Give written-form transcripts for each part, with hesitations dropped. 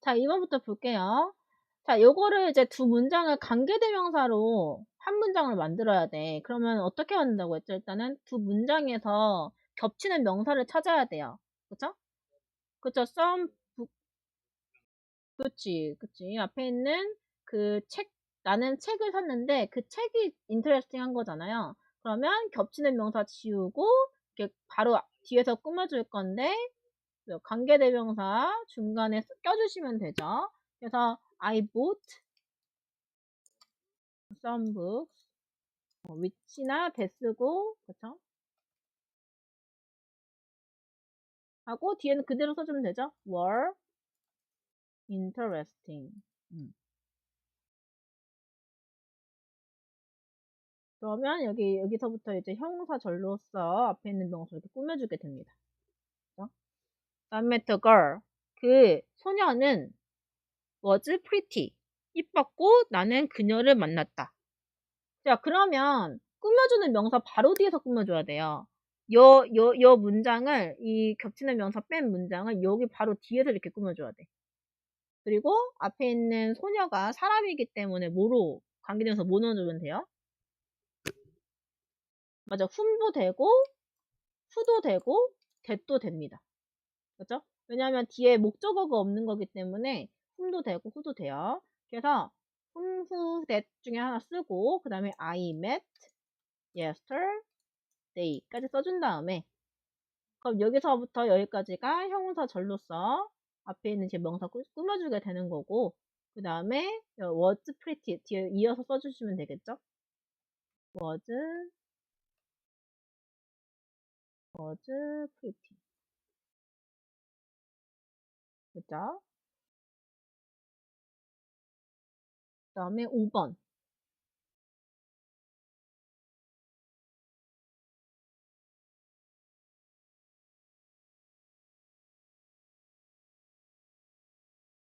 자, 2번부터 볼게요. 자, 요거를 이제 두 문장을 관계대명사로 한 문장을 만들어야 돼. 그러면 어떻게 만든다고 했죠? 일단은 두 문장에서 겹치는 명사를 찾아야 돼요. 그쵸? 그쵸? some, 그치, 그치. 앞에 있는 그 책, 나는 책을 샀는데 그 책이 인터레스팅 한 거잖아요. 그러면 겹치는 명사 지우고, 이렇게 바로 뒤에서 꾸며줄 건데, 관계대명사 중간에 껴주시면 되죠. 그래서 I bought some books. which나 that고, 그쵸? 하고 뒤에는 그대로 써주면 되죠. were interesting. 그러면 여기서부터 이제 형용사절로서 앞에 있는 명사 이렇게 꾸며주게 됩니다. 그쵸? 다음에 the girl. 그 소녀는 was pretty. 이뻤고 나는 그녀를 만났다. 자, 그러면 꾸며주는 명사 바로 뒤에서 꾸며줘야 돼요. 요 문장을, 이 겹치는 명사 뺀 문장을 여기 바로 뒤에서 이렇게 꾸며줘야 돼. 그리고 앞에 있는 소녀가 사람이기 때문에 뭐로, 관계대명사 뭐 넣어주면 돼요? 맞아. whom도 되고, who도 되고, that도 됩니다. 그죠? 왜냐하면 뒤에 목적어가 없는 거기 때문에 whom도 되고, who도 돼요. 그래서 whom, who, that 중에 하나 쓰고, 그 다음에 I met yesterday까지 써준 다음에, 그럼 여기서부터 여기까지가 형용사절로서 앞에 있는 제 명사 꾸며주게 되는 거고, 그 다음에 was pretty 뒤에 이어서 써주시면 되겠죠? was pretty. 그죠? 그 다음에 5번.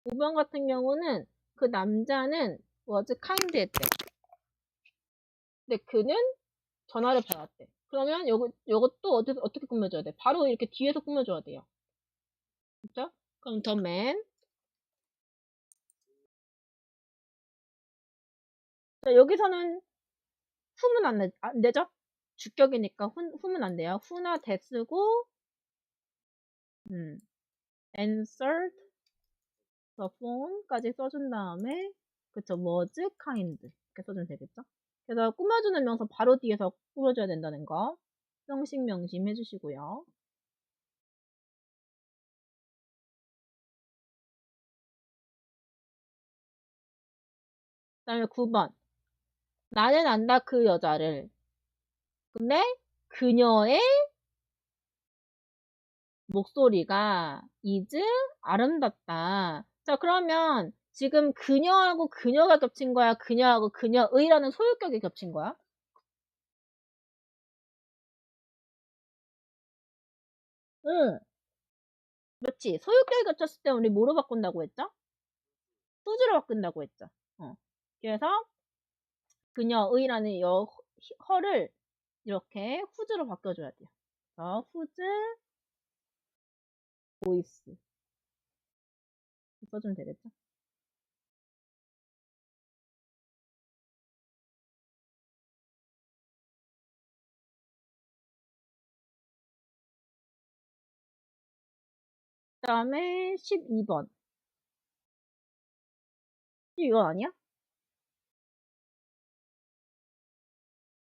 5번 같은 경우는 그 남자는 was kind 했대. 근데 그는 전화를 받았대. 그러면 요것도 어떻게 꾸며줘야 돼? 바로 이렇게 뒤에서 꾸며줘야 돼요. 그죠? 그럼 the man. 자, 여기서는 whom은 안 되죠? 주격이니까 whom은 안 돼요. who나 that쓰고, answered the phone까지 써준 다음에, 그쵸, was kind. 이렇게 써주면 되겠죠? 그래서 꾸며주는 명사 바로 뒤에서 꾸며줘야 된다는 거. 명식 명심 해주시고요. 그 다음에 9번. 나는 안다 그 여자를. 근데 그녀의 목소리가 is 아름답다. 자, 그러면 지금 그녀하고 그녀가 겹친 거야? 그녀하고 그녀의라는 소유격이 겹친 거야? 응. 그렇지. 소유격이 겹쳤을 때 우리 뭐로 바꾼다고 했죠? 후즈로 바꾼다고 했죠. 그래서 그녀의라는 허를 이렇게 후즈로 바꿔줘야 돼요. 그래서 후즈 보이스 써주면 되겠죠. 그 다음에 12번. 12번 아니야?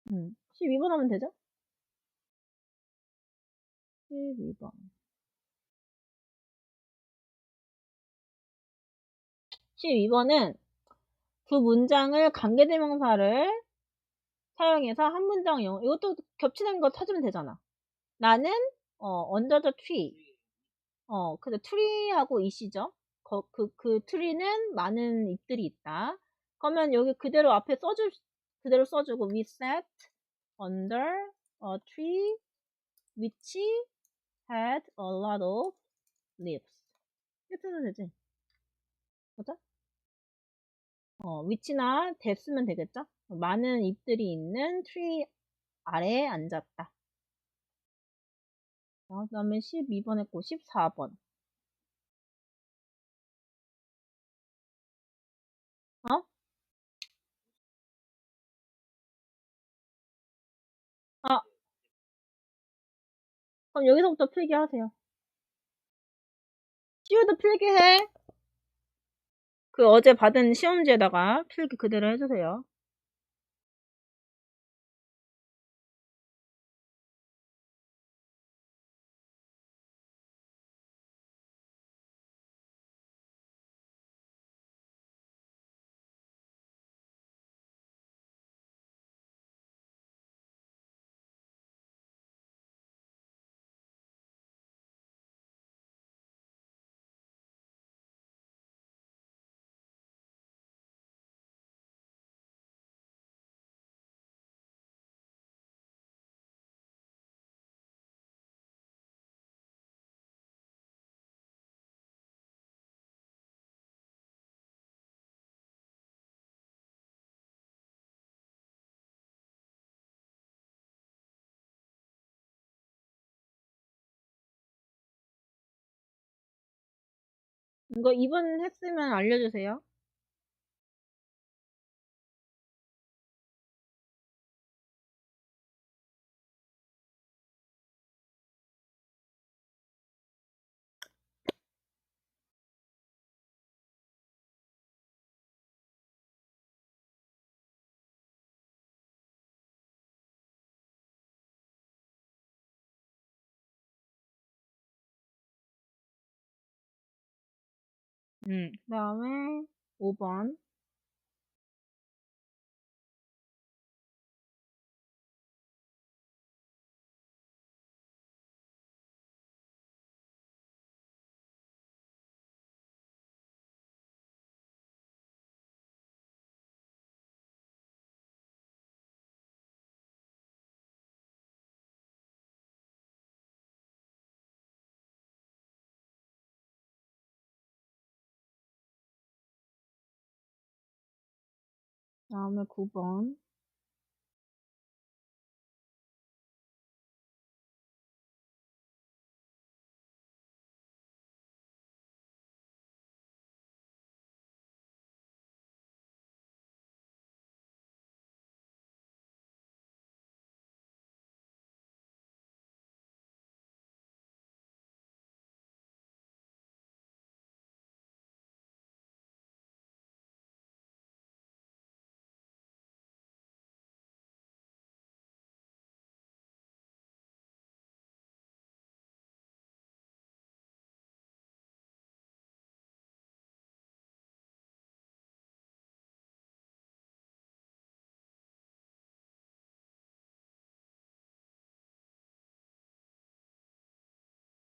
12번 하면 되죠? 12번. 12번은 두 문장을 관계대명사를 사용해서 한 문장 이것도 겹치는 거 찾으면 되잖아. 나는 under the tree. 근데 tree하고 it이죠. 그 tree는 많은 잎들이 있다. 그러면 여기 그대로 써주고 we sat under a tree which had a lot of leaves. 이렇게 쓰면 되지. 그죠? which나 됐으면 되겠죠? 많은 잎들이 있는 트리 아래에 앉았다. 그 다음에 12번 했고 14번. 어? 아, 그럼 여기서부터 필기 하세요. 시우도 필기해. 그 어제 받은 시험지에다가 필기 그대로 해주세요. 이거 이번 했으면 알려주세요. 그 다음에 5번. 그 다음에 9번.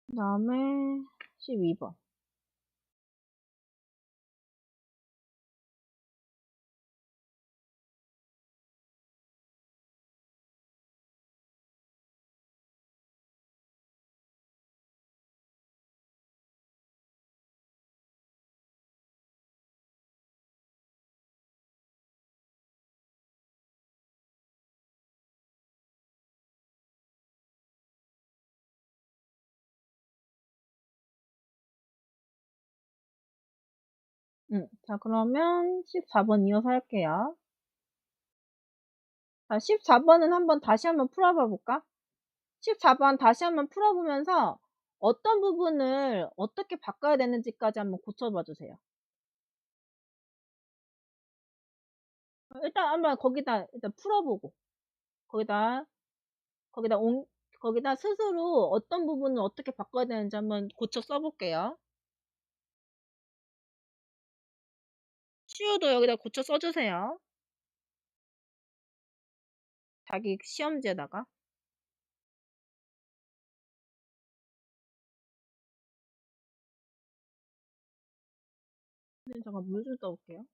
그 다음에 12번. 자, 그러면 14번 이어서 할게요. 자, 14번은 다시 한번 풀어봐 볼까? 14번 다시 한번 풀어보면서 어떤 부분을 어떻게 바꿔야 되는지까지 한번 고쳐봐 주세요. 일단 한번 거기다 일단 풀어보고 거기다 거기다 온 거기다 스스로 어떤 부분을 어떻게 바꿔야 되는지 한번 고쳐 써볼게요. 시우도 여기다 고쳐 써주세요. 자기 시험지에다가. 네, 잠깐 물 좀 떠올게요.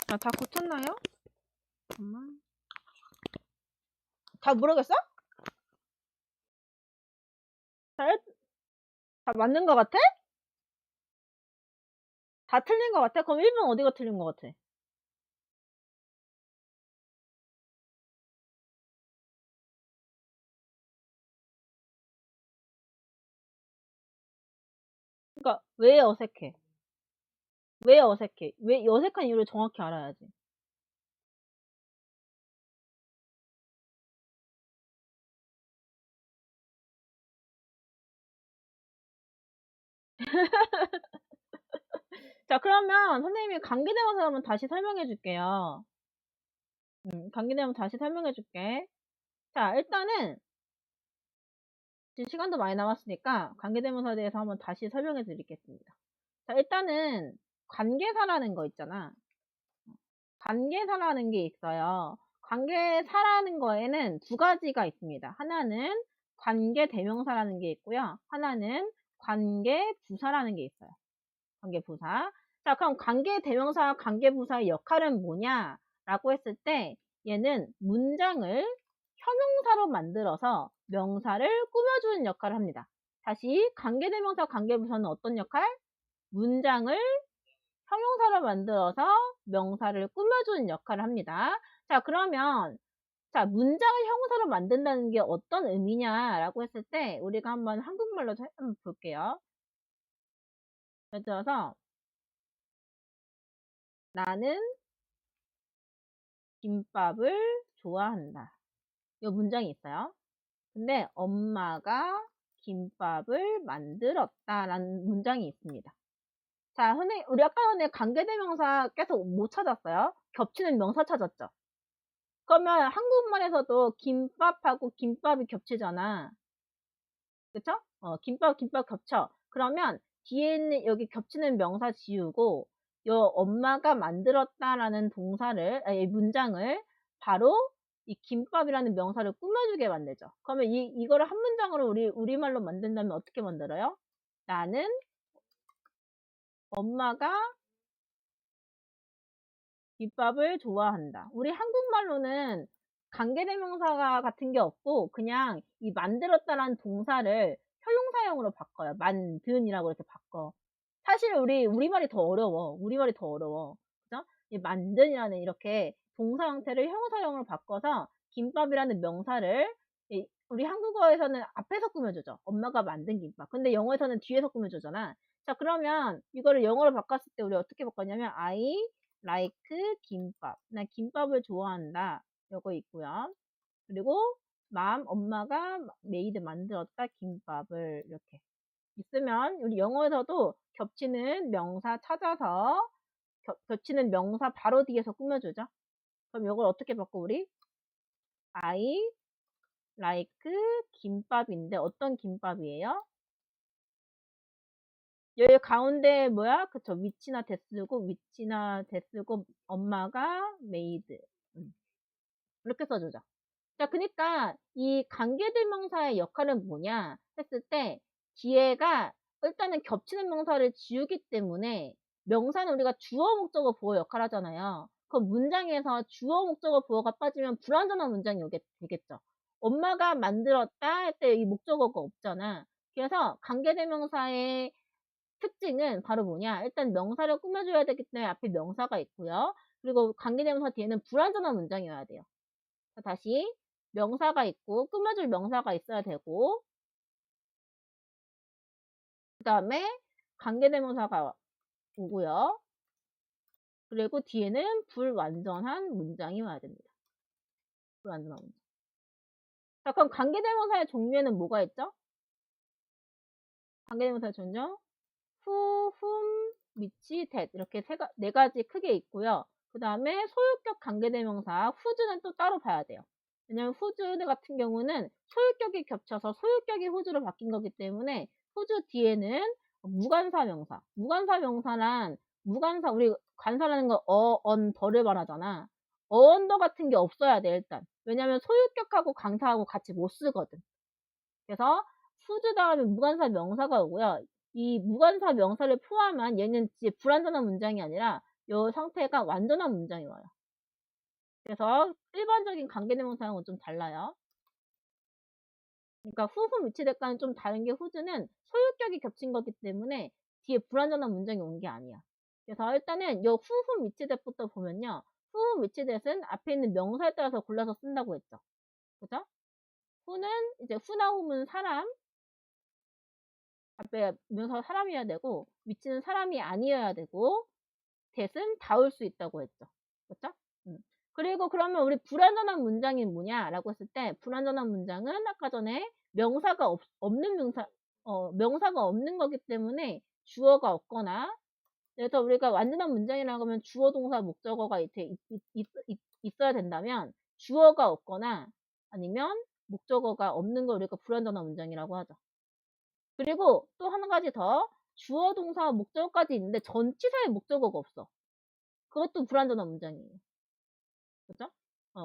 자, 다 고쳤나요? 잠깐만. 다 모르겠어? 다 맞는 것 같아? 다 틀린 것 같아? 그럼 1번 어디가 틀린 것 같아? 그러니까 왜 어색해? 왜 어색해? 왜 어색한 이유를 정확히 알아야지. 자, 그러면 선생님이 관계대명사 한번 다시 설명해 줄게요. 관계대명사 다시 설명해 줄게. 자, 일단은 지금 시간도 많이 남았으니까 관계대명사에 대해서 한번 다시 설명해 드리겠습니다. 자, 일단은 관계사라는 거 있잖아. 관계사라는 게 있어요. 관계사라는 거에는 두 가지가 있습니다. 하나는 관계대명사라는 게 있고요. 하나는 관계부사라는 게 있어요. 관계부사. 자, 그럼 관계대명사와 관계부사의 역할은 뭐냐라고 했을 때 얘는 문장을 형용사로 만들어서 명사를 꾸며주는 역할을 합니다. 다시 관계대명사 관계부사는 어떤 역할? 문장을 형용사로 만들어서 명사를 꾸며주는 역할을 합니다. 자, 그러면 자, 문장을 형용사로 만든다는 게 어떤 의미냐라고 했을 때 우리가 한번 한국말로 한번 볼게요. 예를 들어서 나는 김밥을 좋아한다. 이 문장이 있어요. 근데 엄마가 김밥을 만들었다라는 문장이 있습니다. 자, 선생님, 우리 아까 전에 관계대명사 계속 못 찾았어요? 겹치는 명사 찾았죠? 그러면 한국말에서도 김밥하고 김밥이 겹치잖아. 그쵸? 김밥 겹쳐. 그러면 뒤에 있는 여기 겹치는 명사 지우고 요 엄마가 만들었다라는 동사를, 아니, 문장을 바로 이 김밥이라는 명사를 꾸며주게 만들죠. 그러면 이거를 한 문장으로 우리말로 만든다면 어떻게 만들어요? 나는 엄마가 김밥을 좋아한다. 우리 한국말로는 관계대명사가 같은 게 없고 그냥 이 만들었다라는 동사를 형용사형으로 바꿔요. 만든이라고 이렇게 바꿔. 사실 우리말이 더 어려워. 우리말이 더 어려워. 그죠? 이 만든이라는 이렇게 동사 형태를 형용사형으로 바꿔서 김밥이라는 명사를 우리 한국어에서는 앞에서 꾸며주죠. 엄마가 만든 김밥. 근데 영어에서는 뒤에서 꾸며주잖아. 자, 그러면 이거를 영어로 바꿨을 때 우리 어떻게 바꿨냐면 I like 김밥. 나 김밥을 좋아한다. 요거 있고요. 그리고 엄마가 made 만들었다 김밥을 이렇게 있으면 우리 영어에서도 겹치는 명사 찾아서 겹치는 명사 바로 뒤에서 꾸며주죠. 그럼 이걸 어떻게 바꿔 우리? I like 김밥인데 어떤 김밥이에요? 여기 가운데 뭐야? 그쵸. 위치나 대쓰고 엄마가 made. 이렇게 써주죠. 자, 그러니까 이 관계대명사의 역할은 뭐냐 했을 때 뒤에가 일단은 겹치는 명사를 지우기 때문에 명사는 우리가 주어 목적어 보어 역할 하잖아요. 그럼 문장에서 주어 목적어 보어가 빠지면 불완전한 문장이 되겠죠. 엄마가 만들었다 할 때 이 목적어가 없잖아. 그래서 관계대명사의 특징은 바로 뭐냐? 일단 명사를 꾸며줘야 되기 때문에 앞에 명사가 있고요. 그리고 관계대명사 뒤에는 불완전한 문장이어야 돼요. 다시 명사가 있고 꾸며줄 명사가 있어야 되고 그 다음에 관계대명사가 오고요. 그리고 뒤에는 불완전한 문장이 와야 됩니다. 불완전한 문장. 자, 그럼 관계대명사의 종류에는 뭐가 있죠? 관계대명사의 종류 who, whom, which, that 이렇게 네 가지 크게 있고요. 그 다음에 소유격 관계대명사 whose는 또 따로 봐야 돼요. 왜냐면 whose 같은 경우는 소유격이 겹쳐서 소유격이 whose로 바뀐 거기 때문에 whose 뒤에는 무관사 명사. 무관사 명사란 무관사 우리 관사라는 거 on, 더를 말하잖아. 언더 같은 게 없어야 돼 일단. 왜냐면 소유격하고 관사하고 같이 못 쓰거든. 그래서 whose 다음에 무관사 명사가 오고요. 이 무관사 명사를 포함한 얘는 이제 불완전한 문장이 아니라 요 상태가 완전한 문장이 와요. 그래서 일반적인 관계대명사랑은 좀 달라요. 그러니까 후후 위치대과는 좀 다른 게 후즈는 소유격이 겹친 거기 때문에 뒤에 불완전한 문장이 온 게 아니야. 그래서 일단은 요 후후 위치대부터 보면요. 후후 위치대는 앞에 있는 명사에 따라서 골라서 쓴다고 했죠. 그죠? 후는 이제 후나 후는 사람, 앞에 명사가 사람이어야 되고 위치는 사람이 아니어야 되고 대은 닿을 수 있다고 했죠. 그렇죠? 그리고 그러면 우리 불완전한 문장이 뭐냐라고 했을 때 불완전한 문장은 아까 전에 명사가 없는 명사가 없는 거기 때문에 주어가 없거나 그래서 우리가 완전한 문장이라고 하면 주어 동사 목적어가 이렇게 있어야 된다면 주어가 없거나 아니면 목적어가 없는 걸 우리가 불완전한 문장이라고 하죠. 그리고 또 한 가지 더 주어 동사 목적어까지 있는데 전치사의 목적어가 없어. 그것도 불완전한 문장이에요. 그죠?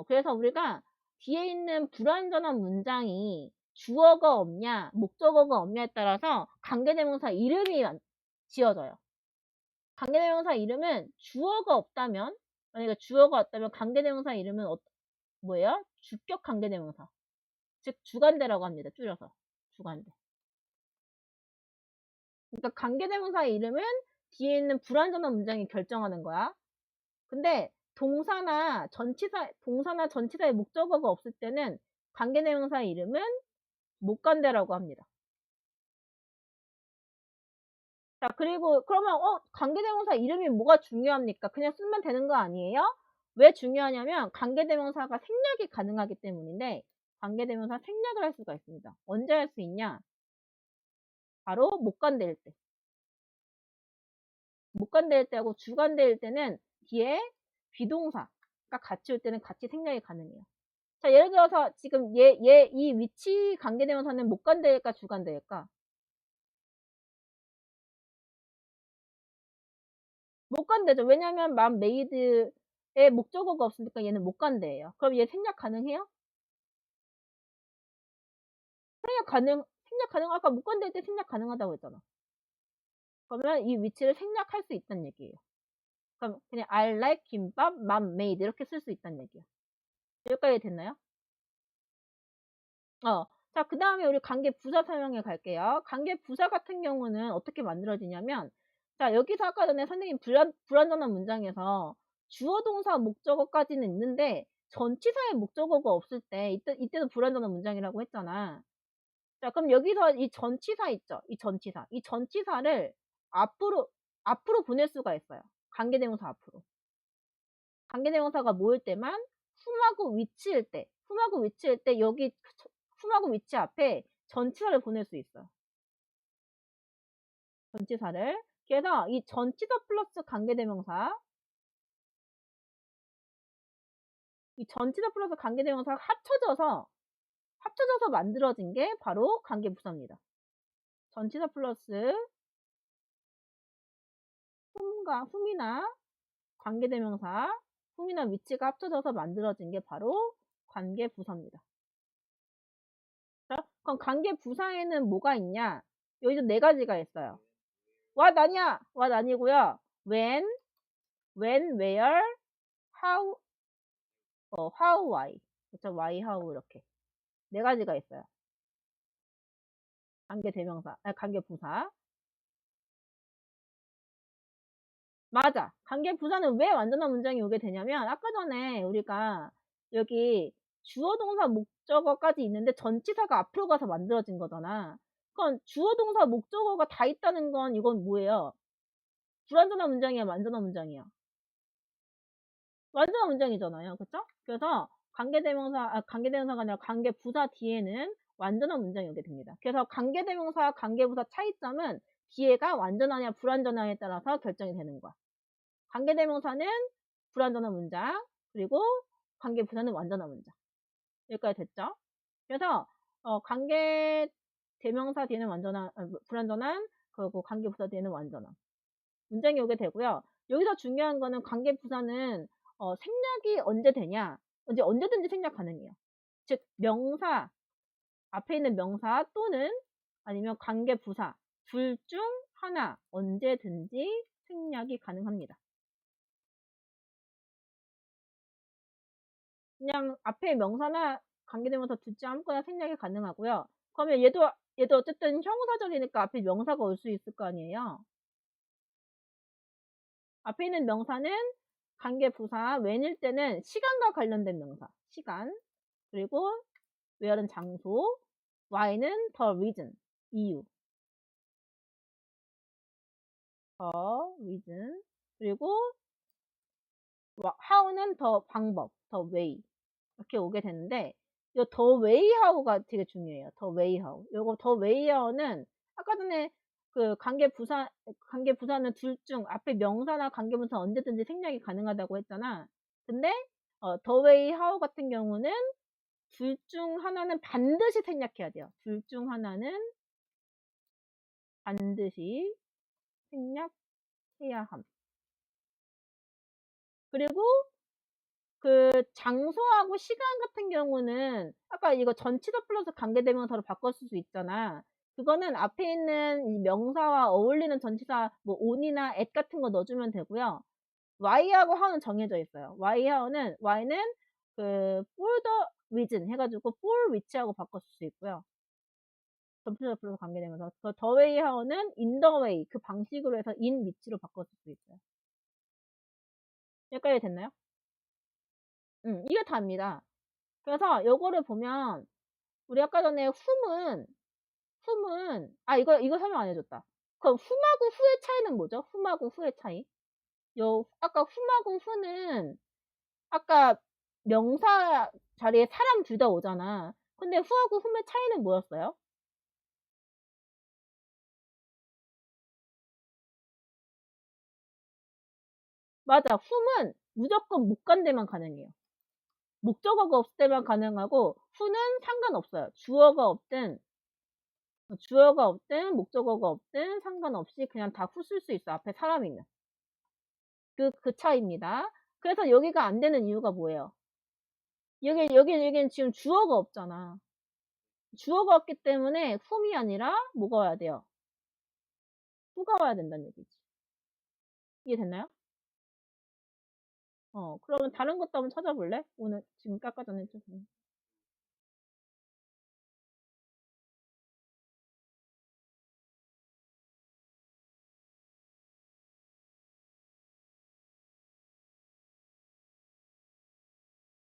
그래서 우리가 뒤에 있는 불완전한 문장이 주어가 없냐, 목적어가 없냐에 따라서 관계대명사 이름이 지어져요. 관계대명사 이름은 주어가 없다면, 만약에 주어가 없다면 관계대명사 이름은 뭐예요? 주격 관계대명사. 즉, 주관대라고 합니다. 줄여서. 주관대. 그러니까 관계대명사의 이름은 뒤에 있는 불완전한 문장이 결정하는 거야. 근데 동사나 전치사의 목적어가 없을 때는 관계대명사의 이름은 못간대라고 합니다. 자, 그리고 그러면 관계대명사 이름이 뭐가 중요합니까? 그냥 쓰면 되는 거 아니에요? 왜 중요하냐면 관계대명사가 생략이 가능하기 때문인데 관계대명사 생략을 할 수가 있습니다. 언제 할 수 있냐? 바로 못간대일 때. 못간대일 때하고 주간대일 때는 뒤에 비동사가 같이 올 때는 같이 생략이 가능해요. 자, 예를 들어서 지금 이 위치 관계대명사는 못간대일까 주간대일까? 못간대죠. 왜냐면 맘 메이드의 목적어가 없으니까 얘는 못간대예요. 그럼 얘 생략 가능해요? 생략 가능, 아까 못간대일 때 생략 가능하다고 했잖아. 그러면 이 위치를 생략할 수 있다는 얘기예요. 그럼 그냥 I like 김밥, 맘 made 이렇게 쓸 수 있다는 얘기야. 여기까지 됐나요? 자, 그 다음에 우리 관계 부사 설명해 갈게요. 관계 부사 같은 경우는 어떻게 만들어지냐면, 자, 여기서 아까 전에 선생님 불완전한 문장에서 주어 동사 목적어까지는 있는데 전치사의 목적어가 없을 때 이때도 불완전한 문장이라고 했잖아. 자, 그럼 여기서 이 전치사 있죠? 이 전치사를 앞으로 보낼 수가 있어요. 관계대명사 앞으로. 관계대명사가 뭐일 때만 흠하고 위치일 때 여기 흠하고 위치 앞에 전치사를 보낼 수 있어요. 전치사를. 그래서 이 전치사 플러스 관계대명사 관계대명사가 합쳐져서 만들어진 게 바로 관계부사입니다. 전치사 플러스 흠이나 관계대명사, 흠이나 위치가 합쳐져서 만들어진 게 바로 관계부사입니다. 자, 그럼 관계부사에는 뭐가 있냐? 여기도 4가지가 있어요. what 아니야. what 아니고요. when, where, how, how, why. 그렇죠? why, how 이렇게 4가지가 있어요. 관계부사. 맞아. 관계부사는 왜 완전한 문장이 오게 되냐면 아까 전에 우리가 여기 주어 동사 목적어까지 있는데 전치사가 앞으로 가서 만들어진 거잖아. 그럼 주어 동사 목적어가 다 있다는 건 이건 뭐예요? 불완전한 문장이야, 완전한 문장이야? 완전한 문장이잖아요. 그쵸? 그래서 관계대명사가 아니라 관계부사 뒤에는 완전한 문장이 오게 됩니다. 그래서 관계대명사와 관계부사 차이점은 뒤에가 완전하냐 불완전하냐에 따라서 결정이 되는 거야. 관계대명사는 불완전한 문장, 그리고 관계부사는 완전한 문장. 여기까지 됐죠? 그래서 관계대명사 뒤에는 불완전한, 그리고 관계부사 뒤에는 완전한 문장이 오게 되고요. 여기서 중요한 거는 관계부사는 생략이 언제 되냐? 언제든지 생략 가능해요. 즉 명사 앞에 있는 명사 또는 아니면 관계부사 둘 중 하나 언제든지 생략이 가능합니다. 그냥 앞에 명사나 관계대명사 둘 중 아무거나 생략이 가능하고요. 그러면 얘도 어쨌든 형사절이니까 앞에 명사가 올 수 있을 거 아니에요. 앞에 있는 명사는 관계부사, when일 때는 시간과 관련된 명사, 시간. 그리고 where는 장소, why는 the reason, 이유. the reason. 그리고 how는 the 방법, the way. 이렇게 오게 되는데 요 the way how가 되게 중요해요. the way how. 요거 the way how는 아까 전에 그 관계부사는 둘 중 앞에 명사나 관계부사 언제든지 생략이 가능하다고 했잖아. 근데 the way how 같은 경우는 둘 중 하나는 반드시 생략해야 돼요. 둘 중 하나는 반드시 생략해야 함. 그리고 그 장소하고 시간 같은 경우는 아까 이거 전치사 플러스 관계대명사로 바꿨을 수 있잖아. 그거는 앞에 있는 이 명사와 어울리는 전치사 뭐 on이나 at 같은 거 넣어주면 되고요. why하고 how는 정해져 있어요. y는 그 for the reason 해가지고 for which하고 바꿨을 수 있고요. 전치사 플러스 관계대명사. 그 the way how는 in the way 그 방식으로 해서 in which로 바꿨을 수 있어요. 여기까지 됐나요? 이게 답니다. 그래서 요거를 보면 우리 아까 전에 whom은 이거 설명 안 해줬다. 그럼 whom하고 who의 차이는 뭐죠? whom하고 who의 차이. 아까 whom하고 who는 아까 명사 자리에 사람 둘 다 오잖아. 근데 who하고 whom의 차이는 뭐였어요? 맞아. whom은 무조건 목간대만 가능해요. 목적어가 없을 때만 가능하고 who는 상관없어요. 주어가 없든 목적어가 없든 상관없이 그냥 다 who 쓸 수 있어. 앞에 사람이면. 그 차이입니다. 그래서 여기가 안 되는 이유가 뭐예요? 여기는 지금 주어가 없잖아. 주어가 없기 때문에 whom이 아니라 뭐가 와야 돼요? who가 와야 된다는 얘기지. 이해됐나요? 그러면 다른 것도 한번 찾아볼래? 오늘 지금 아까 전에 좀.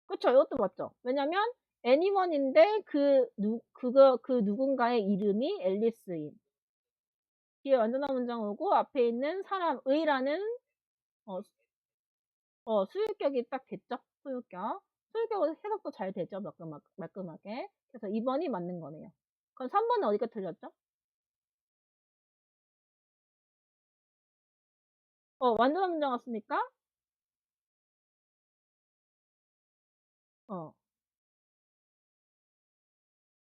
그쵸? 이것도 맞죠? 왜냐면 anyone인데 그 누군가의 이름이 앨리스인. 뒤에 완전한 문장 오고 앞에 있는 사람의라는 수유격이 딱 됐죠? 소유격. 소유격 해석도 잘 되죠? 말끔하게. 그래서 2번이 맞는 거네요. 그럼 3번은 어디가 틀렸죠? 완전한 문장 왔으니까? 어.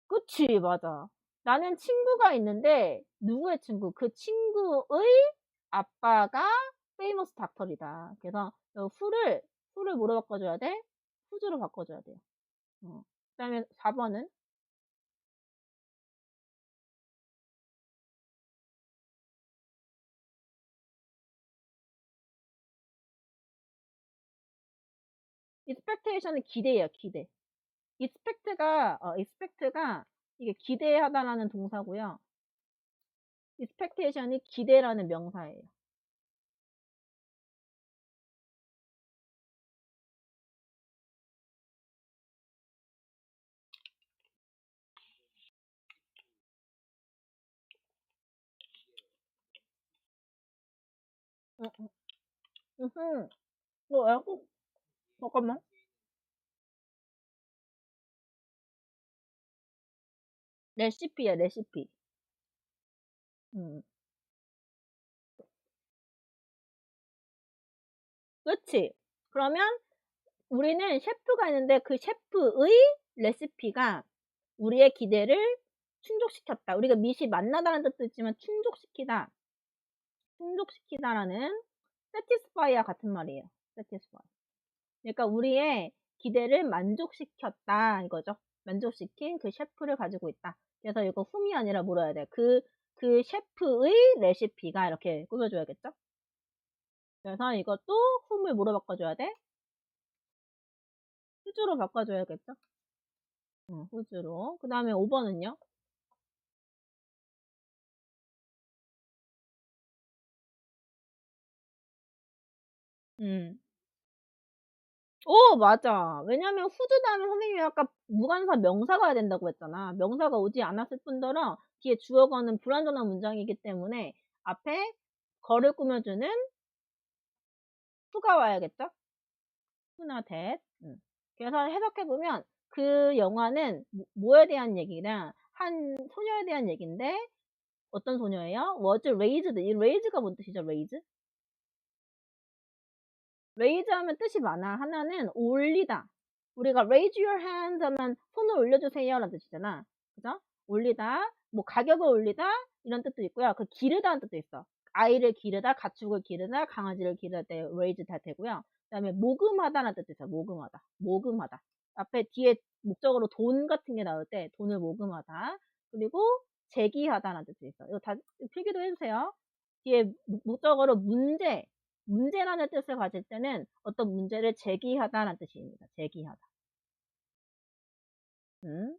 그치, 맞아. 나는 친구가 있는데, 누구의 친구? 그 친구의 아빠가 페이머스 닥터이다. 그래서 who를 뭐로 바꿔줘야 돼? who's로 바꿔줘야 돼요. 그 다음에 4번은 expectation은 기대예요, 기대. expect가 이게 기대하다라는 동사고요. expectation이 기대라는 명사예요. 응, 응, 응. 잠깐만. 레시피야, 레시피. 음. 그치? 그러면 우리는 셰프가 있는데 그 셰프의 레시피가 우리의 기대를 충족시켰다. 우리가 미시 만나다라는 뜻도 있지만 충족시키다라는 satisfy와 같은 말이에요. satisfy. 그러니까 우리의 기대를 만족시켰다 이거죠. 만족시킨 그 셰프를 가지고 있다. 그래서 이거 whom이 아니라 뭐라 해야 돼? 그 셰프의 레시피가 이렇게 꾸며줘야겠죠? 그래서 이것도 whom을 뭐로 바꿔줘야 돼? whose로 바꿔줘야겠죠? whose로. 그 다음에 5번은요? 음. 오, 맞아. 왜냐면 whose 다음에 선생님이 아까 무관사 명사가 와야 된다고 했잖아. 명사가 오지 않았을 뿐더러 뒤에 주어가는 불완전한 문장이기 때문에 앞에 거를 꾸며주는 who가 와야겠죠? who나 that. 그래서 해석해보면 그 영화는 뭐에 대한 얘기냐, 한 소녀에 대한 얘기인데 어떤 소녀예요? was raised. 이 raise가 뭔 뜻이죠? raise? raise 하면 뜻이 많아. 하나는 올리다. 우리가 raise your hands 하면 손을 올려주세요 라는 뜻이잖아. 그죠? 올리다, 뭐 가격을 올리다 이런 뜻도 있고요. 그 기르다는 뜻도 있어. 아이를 기르다, 가축을 기르다, 강아지를 기르다 때 raise 다 되고요. 그 다음에 모금하다라는 뜻도 있어요. 모금하다. 모금하다. 앞에 뒤에 목적으로 돈 같은 게 나올 때 돈을 모금하다. 그리고 제기하다라는 뜻도 있어. 이거 다 필기도 해주세요. 뒤에 목적어로 문제라는 뜻을 가질 때는 어떤 문제를 제기하다라는 뜻입니다. 제기하다. 음.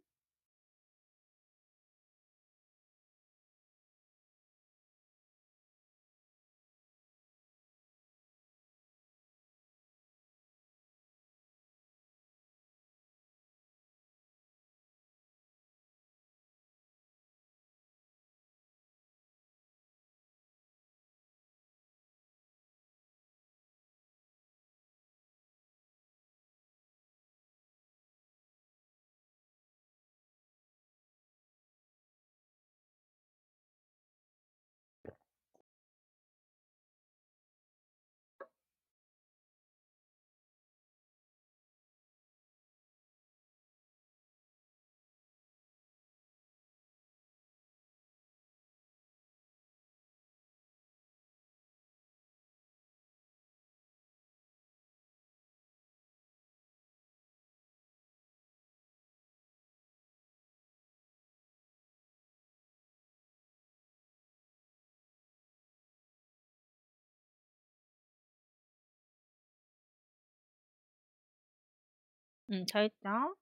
잘했죠.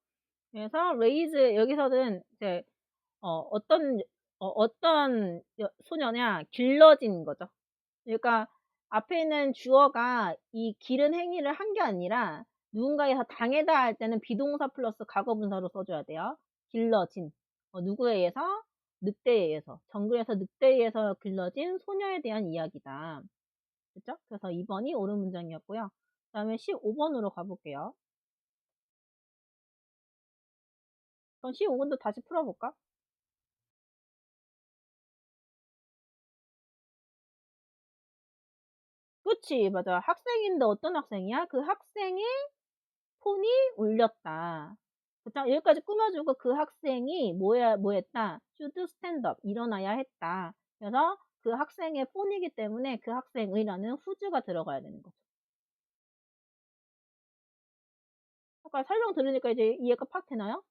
그래서 raise 여기서는 이제 어떤 소녀냐 길러진 거죠. 그러니까 앞에 있는 주어가 이 기른 행위를 한 게 아니라 누군가에서 당해다 할 때는 비동사 플러스 과거분사로 써줘야 돼요. 길러진. 누구에 의해서? 늑대에 의해서. 정글에서 늑대에 의해서 길러진 소녀에 대한 이야기다. 그죠? 그래서 2번이 옳은 문장이었고요. 그 다음에 15번으로 가볼게요. 그럼 15번도 다시 풀어볼까? 그치, 맞아. 학생인데 어떤 학생이야? 그 학생의 폰이 울렸다. 그쵸? 여기까지 꾸며주고 그 학생이 뭐 했다? should stand up. 일어나야 했다. 그래서 그 학생의 폰이기 때문에 그 학생의라는 whose가 들어가야 되는 거죠. 아까 설명 들으니까 이제 이해가 팍 되나요?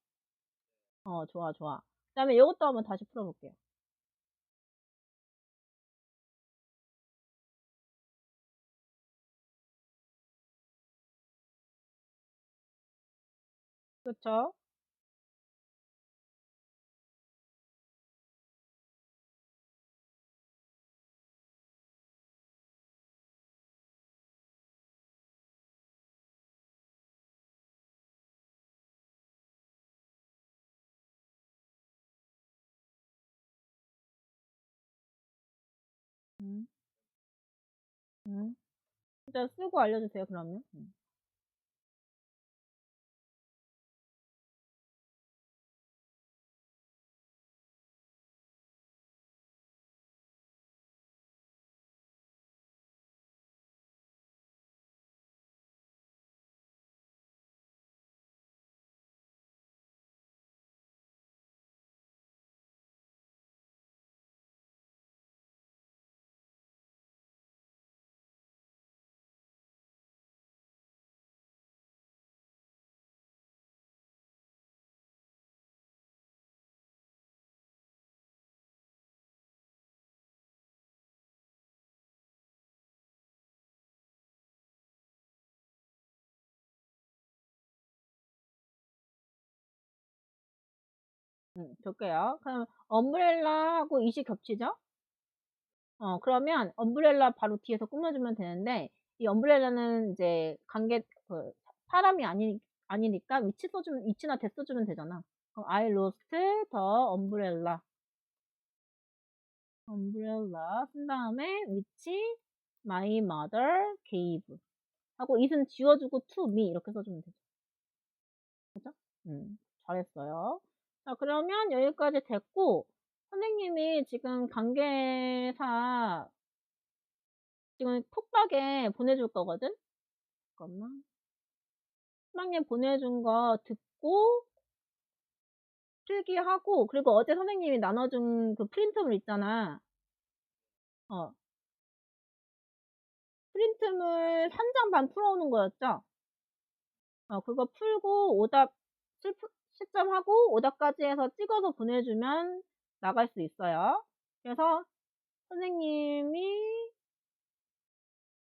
좋아, 좋아. 그 다음에 이것도 한번 다시 풀어볼게요. 그쵸? 음, 음. 일단 쓰고 알려주세요, 그러면. 볼게요. 그럼 umbrel라하고 it이 겹치죠? 그러면 umbrella 바로 뒤에서 꾸며주면 되는데, 이 umbrella는 이제 사람이 아니니까 위치나 대 써주면 되잖아. 그럼 I lost the umbrella. umbrella 쓴 다음에 which my mother gave. 하고 it은 지워주고 to me 이렇게 써주면 되죠. 그죠? 잘했어요. 자, 그러면 여기까지 됐고, 선생님이 지금 관계사 지금 톡방에 보내줄 거거든? 잠깐만. 톡방에 보내준 거 듣고, 필기하고, 그리고 어제 선생님이 나눠준 그 프린트물 있잖아. 프린트물 3장 반 풀어오는 거였죠? 그거 풀고 오답 시점하고 오답까지 해서 찍어서 보내주면 나갈 수 있어요. 그래서 선생님이